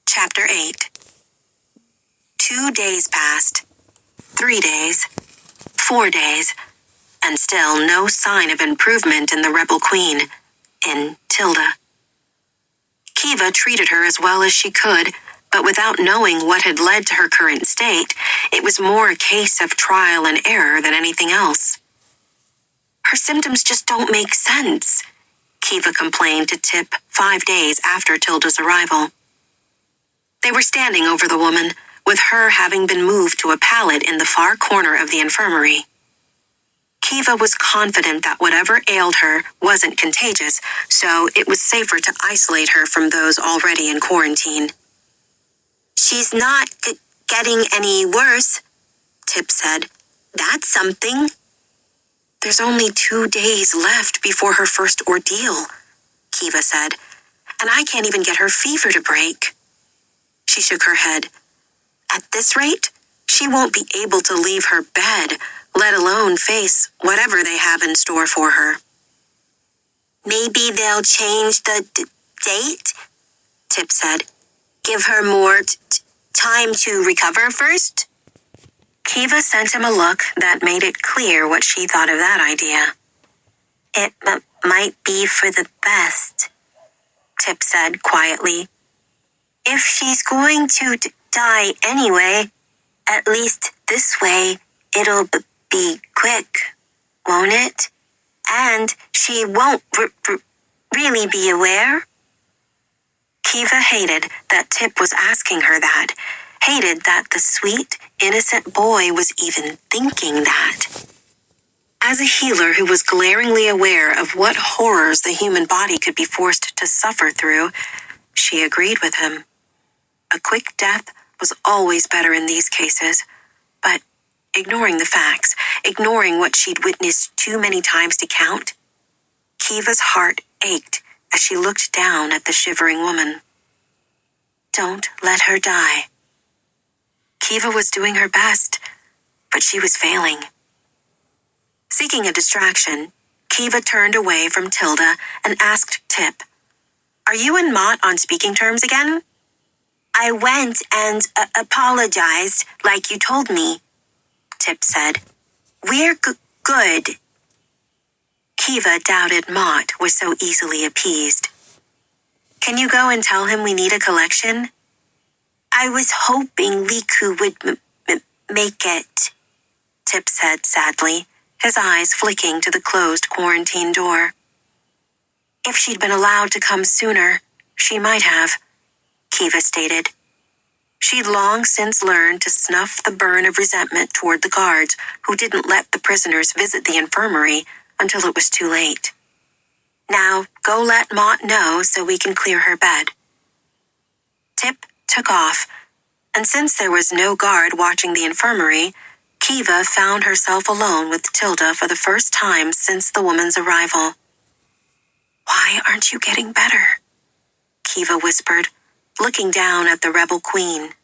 Chapter 8. 2 days passed. 3 days. 4 days. And still no sign of improvement in the rebel queen, in Tilda. Kiva treated her as well as she could, but without knowing what had led to her current state, it was more a case of trial and error than anything else. Her symptoms just don't make sense, Kiva complained to Tip 5 days after Tilda's arrival. They were standing over the woman, with her having been moved to a pallet in the far corner of the infirmary. Kiva was confident that whatever ailed her wasn't contagious, so it was safer to isolate her from those already in quarantine. "She's not getting any worse," Tip said. "That's something." "There's only 2 days left before her first ordeal," Kiva said, "and I can't even get her fever to break." She shook her head. "At this rate, she won't be able to leave her bed, let alone face whatever they have in store for her." "Maybe they'll change the date," Tip said. "Give her more time to recover first?" Kiva sent him a look that made it clear what she thought of that idea. "It might be for the best," Tip said quietly. "If she's going to die anyway, at least this way it'll be quick, won't it? And she won't really be aware." Kiva hated that Tip was asking her that, hated that the sweet, innocent boy was even thinking that. As a healer who was glaringly aware of what horrors the human body could be forced to suffer through, she agreed with him. A quick death was always better in these cases, but ignoring the facts, ignoring what she'd witnessed too many times to count, Kiva's heart ached as she looked down at the shivering woman. Don't let her die. Kiva was doing her best, but she was failing. Seeking a distraction, Kiva turned away from Tilda and asked Tip, "Are you and Mott on speaking terms again?" "I went and apologized like you told me," Tip said. "We're good." Kiva doubted Mott was so easily appeased. "Can you go and tell him we need a collection?" "I was hoping Liku would make it," Tip said sadly, his eyes flicking to the closed quarantine door. "If she'd been allowed to come sooner, she might have," Kiva stated. She'd long since learned to snuff the burn of resentment toward the guards who didn't let the prisoners visit the infirmary until it was too late. "Now, go let Mott know so we can clear her bed." Tip took off, and since there was no guard watching the infirmary, Kiva found herself alone with Tilda for the first time since the woman's arrival. "Why aren't you getting better?" Kiva whispered, looking down at the rebel queen.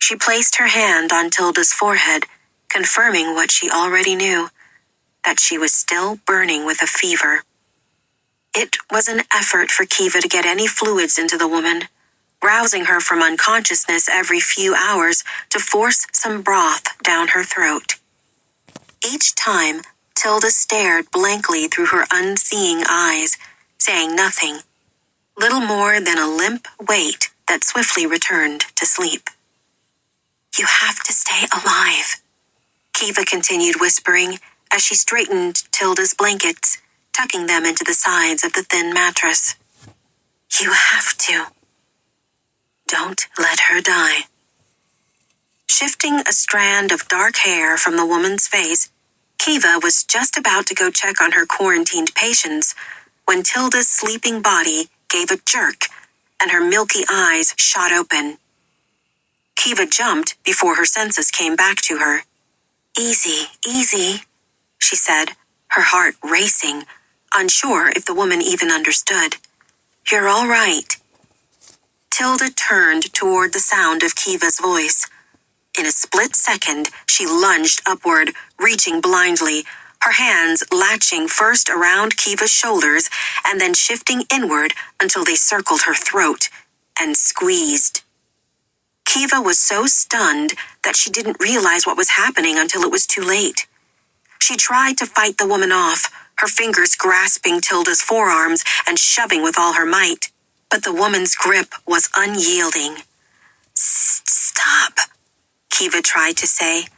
She placed her hand on Tilda's forehead, confirming what she already knew, that she was still burning with a fever. It was an effort for Kiva to get any fluids into the woman, rousing her from unconsciousness every few hours to force some broth down her throat. Each time, Tilda stared blankly through her unseeing eyes, saying nothing, little more than a limp weight that swiftly returned to sleep. "You have to stay alive," Kiva continued whispering as she straightened Tilda's blankets, tucking them into the sides of the thin mattress. "You have to. Don't let her die." Shifting a strand of dark hair from the woman's face, Kiva was just about to go check on her quarantined patients when Tilda's sleeping body gave a jerk and her milky eyes shot open. Kiva jumped before her senses came back to her. "Easy, easy," she said, her heart racing, unsure if the woman even understood. "You're all right." Tilda turned toward the sound of Kiva's voice. In a split second, she lunged upward, reaching blindly, her hands latching first around Kiva's shoulders and then shifting inward until they circled her throat and squeezed. Kiva was so stunned that she didn't realize what was happening until it was too late. She tried to fight the woman off, her fingers grasping Tilda's forearms and shoving with all her might, but the woman's grip was unyielding. "Stop," Kiva tried to say,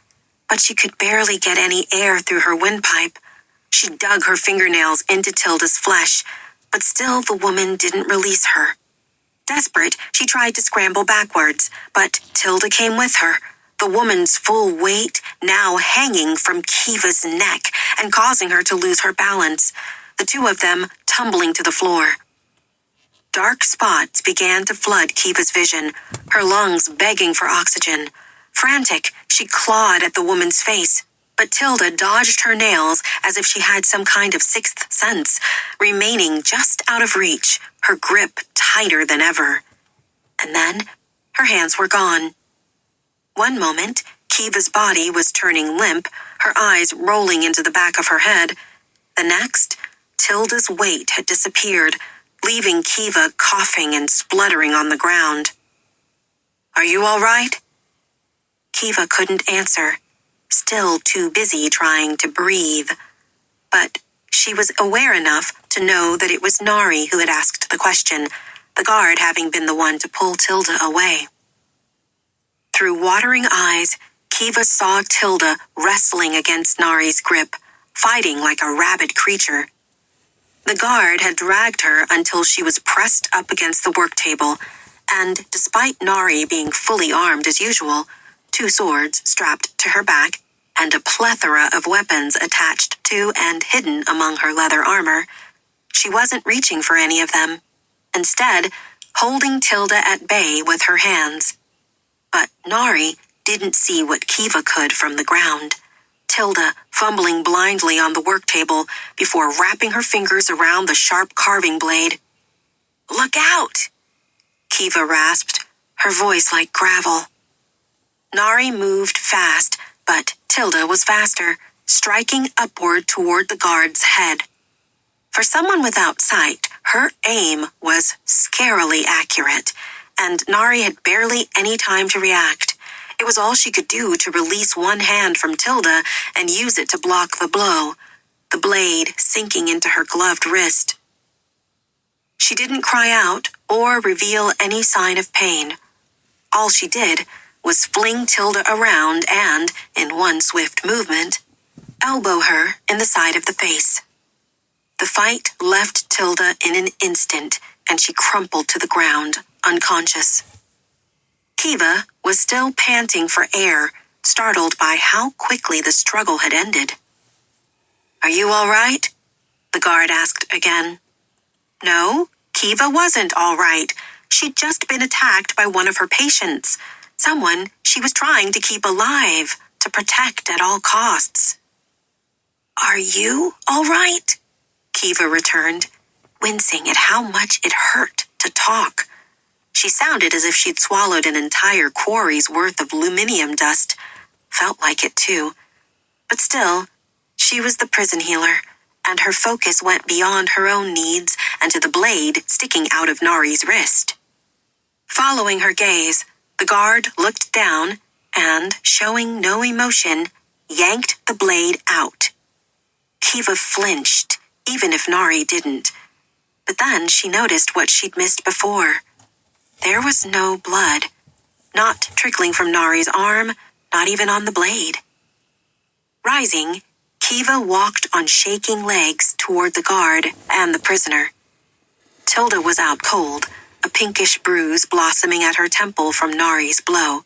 but she could barely get any air through her windpipe. She dug her fingernails into Tilda's flesh, but still the woman didn't release her. Desperate, she tried to scramble backwards, but Tilda came with her, the woman's full weight now hanging from Kiva's neck and causing her to lose her balance, the two of them tumbling to the floor. Dark spots began to flood Kiva's vision, her lungs begging for oxygen. Frantic, she clawed at the woman's face, but Tilda dodged her nails as if she had some kind of sixth sense, remaining just out of reach, her grip tighter than ever. And then, her hands were gone. One moment, Kiva's body was turning limp, her eyes rolling into the back of her head. The next, Tilda's weight had disappeared, leaving Kiva coughing and spluttering on the ground. "Are you all right?" Kiva couldn't answer, still too busy trying to breathe. But she was aware enough to know that it was Nari who had asked the question, the guard having been the one to pull Tilda away. Through watering eyes, Kiva saw Tilda wrestling against Nari's grip, fighting like a rabid creature. The guard had dragged her until she was pressed up against the work table, and despite Nari being fully armed as usual, 2 swords strapped to her back, and a plethora of weapons attached to and hidden among her leather armor, she wasn't reaching for any of them, instead holding Tilda at bay with her hands. But Nari didn't see what Kiva could from the ground. Tilda fumbling blindly on the work table before wrapping her fingers around the sharp carving blade. "Look out!" Kiva rasped, her voice like gravel. Nari moved fast, but Tilda was faster, striking upward toward the guard's head. For someone without sight, her aim was scarily accurate, and Nari had barely any time to react. It was all she could do to release one hand from Tilda and use it to block the blow, the blade sinking into her gloved wrist. She didn't cry out or reveal any sign of pain. All she did was fling Tilda around and, in one swift movement, elbow her in the side of the face. The fight left Tilda in an instant, and she crumpled to the ground, unconscious. Kiva was still panting for air, startled by how quickly the struggle had ended. "Are you all right?" the guard asked again. No, Kiva wasn't all right. She'd just been attacked by one of her patients, someone she was trying to keep alive, to protect at all costs. "Are you all right?" Kiva returned, wincing at how much it hurt to talk. She sounded as if she'd swallowed an entire quarry's worth of aluminium dust. Felt like it too. But still, she was the prison healer, and her focus went beyond her own needs and to the blade sticking out of Nari's wrist. Following her gaze, the guard looked down and, showing no emotion, yanked the blade out. Kiva flinched, even if Nari didn't. But then she noticed what she'd missed before. There was no blood, not trickling from Nari's arm, not even on the blade. Rising, Kiva walked on shaking legs toward the guard and the prisoner. Tilda was out cold, a pinkish bruise blossoming at her temple from Nari's blow.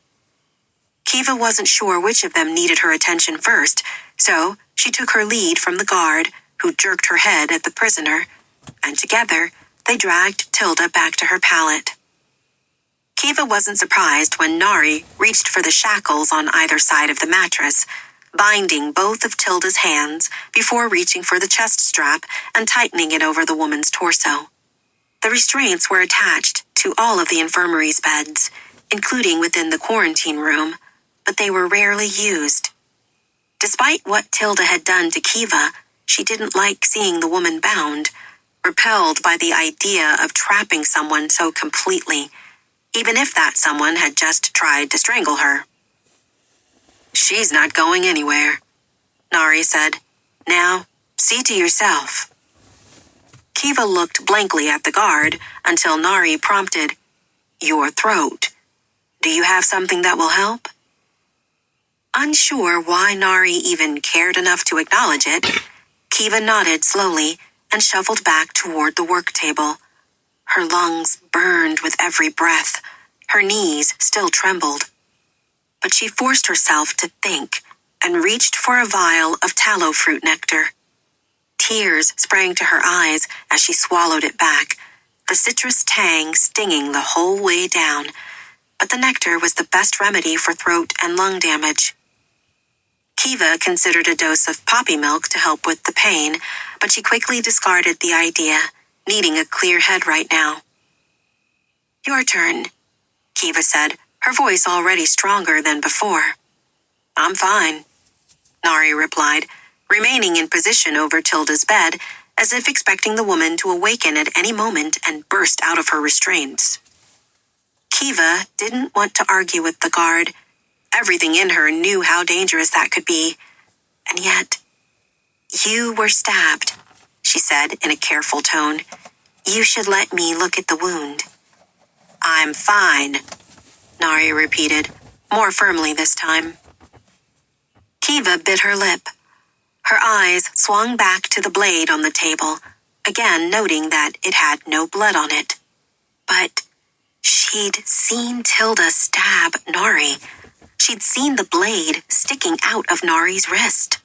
Kiva wasn't sure which of them needed her attention first, so she took her lead from the guard, who jerked her head at the prisoner, and together they dragged Tilda back to her pallet. Kiva wasn't surprised when Nari reached for the shackles on either side of the mattress, binding both of Tilda's hands before reaching for the chest strap and tightening it over the woman's torso. The restraints were attached to all of the infirmary's beds, including within the quarantine room, but they were rarely used. Despite what Tilda had done to Kiva, she didn't like seeing the woman bound, repelled by the idea of trapping someone so completely, even if that someone had just tried to strangle her. "She's not going anywhere," Nari said. "Now, see to yourself." Kiva looked blankly at the guard until Nari prompted, "Your throat. Do you have something that will help?" Unsure why Nari even cared enough to acknowledge it, Kiva nodded slowly and shuffled back toward the work table. Her lungs burned with every breath. Her knees still trembled. But she forced herself to think and reached for a vial of tallow fruit nectar. Tears sprang to her eyes as she swallowed it back, the citrus tang stinging the whole way down. But the nectar was the best remedy for throat and lung damage. Kiva considered a dose of poppy milk to help with the pain, but she quickly discarded the idea, needing a clear head right now. "Your turn," Kiva said, her voice already stronger than before. "I'm fine," Nari replied, remaining in position over Tilda's bed, as if expecting the woman to awaken at any moment and burst out of her restraints. Kiva didn't want to argue with the guard. Everything in her knew how dangerous that could be. And yet, "You were stabbed," she said in a careful tone. "You should let me look at the wound." "I'm fine," Nari repeated, more firmly this time. Kiva bit her lip. Her eyes swung back to the blade on the table, again noting that it had no blood on it. But she'd seen Tilda stab Nari. She'd seen the blade sticking out of Nari's wrist.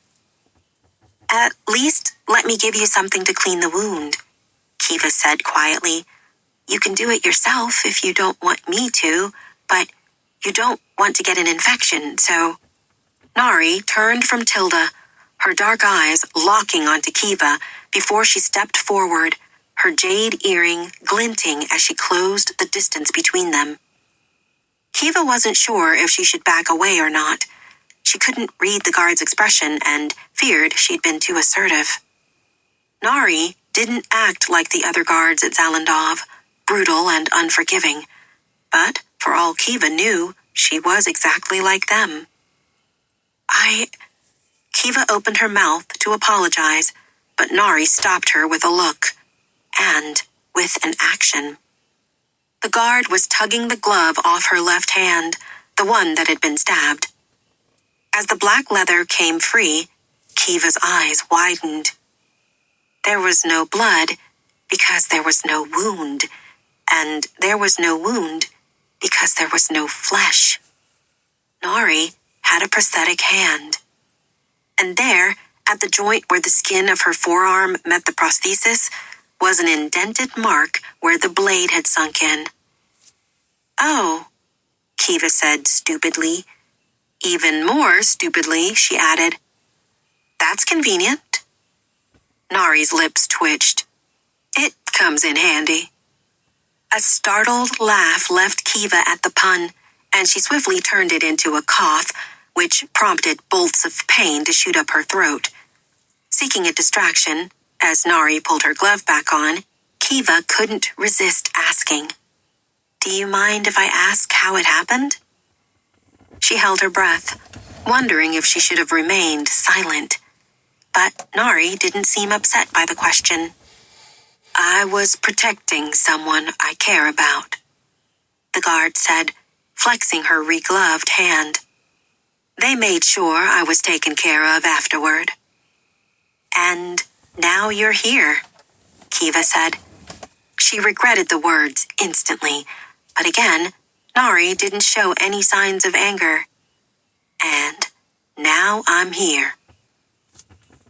"At least let me give you something to clean the wound," Kiva said quietly. "You can do it yourself if you don't want me to, but you don't want to get an infection, so..." Nari turned from Tilda, her dark eyes locking onto Kiva before she stepped forward, her jade earring glinting as she closed the distance between them. Kiva wasn't sure if she should back away or not. She couldn't read the guard's expression and feared she'd been too assertive. Nari didn't act like the other guards at Zalandov, brutal and unforgiving. But, for all Kiva knew, she was exactly like them. Kiva opened her mouth to apologize, but Nari stopped her with a look, and with an action. The guard was tugging the glove off her left hand, the one that had been stabbed. As the black leather came free, Kiva's eyes widened. There was no blood because there was no wound, and there was no wound because there was no flesh. Nari had a prosthetic hand. And there, at the joint where the skin of her forearm met the prosthesis, was an indented mark where the blade had sunk in. "Oh," Kiva said stupidly. Even more stupidly, she added, "That's convenient." Nari's lips twitched. "It comes in handy." A startled laugh left Kiva at the pun, and she swiftly turned it into a cough, which prompted bolts of pain to shoot up her throat. Seeking a distraction, as Nari pulled her glove back on, Kiva couldn't resist asking, "Do you mind if I ask how it happened?" She held her breath, wondering if she should have remained silent. But Nari didn't seem upset by the question. "I was protecting someone I care about," the guard said, flexing her regloved hand. "They made sure I was taken care of afterward." "And now you're here," Kiva said. She regretted the words instantly, but again, Nari didn't show any signs of anger. "And now I'm here."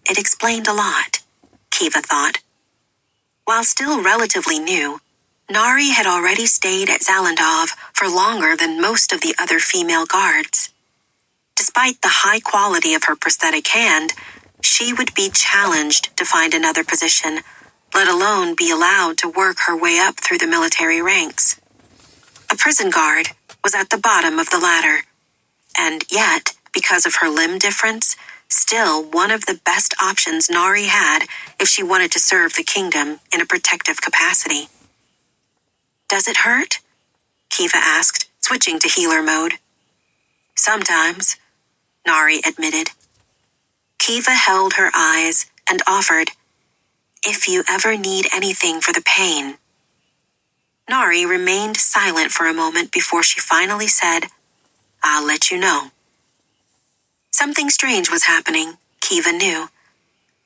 It explained a lot, Kiva thought. While still relatively new, Nari had already stayed at Zalandov for longer than most of the other female guards. Despite the high quality of her prosthetic hand, she would be challenged to find another position, let alone be allowed to work her way up through the military ranks. A prison guard was at the bottom of the ladder, and yet, because of her limb difference, still one of the best options Nari had if she wanted to serve the kingdom in a protective capacity. "Does it hurt?" Kiva asked, switching to healer mode. "Sometimes," Nari admitted. Kiva held her eyes and offered, "If you ever need anything for the pain." Nari remained silent for a moment before she finally said, "I'll let you know." Something strange was happening, Kiva knew.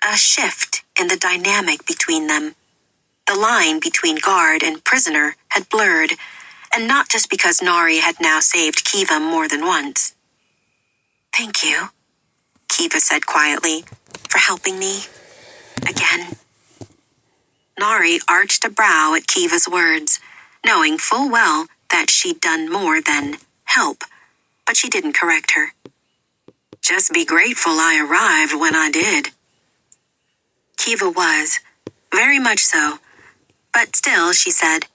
A shift in the dynamic between them. The line between guard and prisoner had blurred, and not just because Nari had now saved Kiva more than once. "Thank you," Kiva said quietly, "for helping me again." Nari arched a brow at Kiva's words, knowing full well that she'd done more than help, but she didn't correct her. "Just be grateful I arrived when I did." Kiva was, very much so, but still, she said,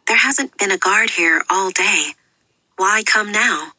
"There hasn't been a guard here all day. Why come now?"